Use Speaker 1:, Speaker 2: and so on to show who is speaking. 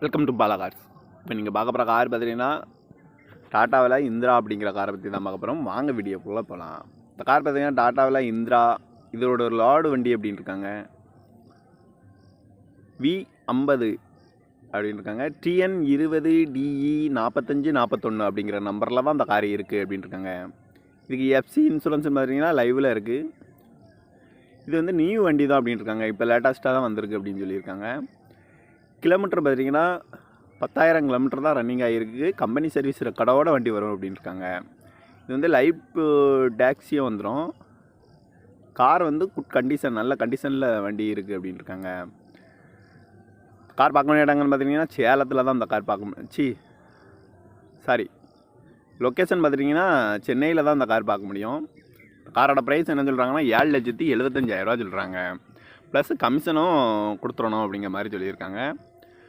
Speaker 1: Welcome to Bala cars. இப்போ நீங்கள் பார்க்க போகிற கார் பார்த்தீங்கன்னா டாட்டாவில் இந்திரா அப்படிங்கிற காரை பற்றி தான் பார்க்க போகிறோம். வாங்க வீடியோக்குள்ளே போகலாம். இந்த கார் பார்த்தீங்கன்னா டாட்டாவில் இந்திரா, இதோட ஒரு லார்டு வண்டி அப்படின்னு இருக்காங்க. V50 அப்படின்னு இருக்காங்க. TN20DE 4541 அப்படிங்கிற நம்பரில் தான் அந்த கார் இருக்குது அப்படின்னு இருக்காங்க. இதுக்கு FC இன்சூரன்ஸ் பார்த்தீங்கன்னா லைவில் இருக்குது. இது வந்து நியூ வண்டி தான் அப்படின்னு இருக்காங்க. இப்போ லேட்டஸ்ட்டாக தான் வந்திருக்கு அப்படின்னு சொல்லியிருக்காங்க. கிலோமீட்டர் பார்த்தீங்கன்னா 10,000 கிலோமீட்டர் தான் ரன்னிங் ஆகிருக்கு. கம்பெனி சர்வீஸ் ரெக்கார்டோட வண்டி வரும் அப்படின்னு இருக்காங்க. இது வந்து லைஃப் டேக்ஸியும் வந்துடும். கார் வந்து குட் கண்டிஷன், நல்ல கண்டிஷனில் வண்டி இருக்குது அப்படின்னு இருக்காங்க. கார் பார்க்க வேண்டிய இடங்கள்னு பார்த்தீங்கன்னா சேலத்தில் தான் இந்த கார் லொக்கேஷன் பார்த்துட்டிங்கன்னா சென்னையில் தான் இந்த கார் பார்க்க முடியும். காரோட ப்ரைஸ் என்ன சொல்கிறாங்கன்னா 7,75,000 சொல்கிறாங்க. ப்ளஸ் கமிஷனும் கொடுத்துடணும் அப்படிங்கிற மாதிரி சொல்லியிருக்காங்க.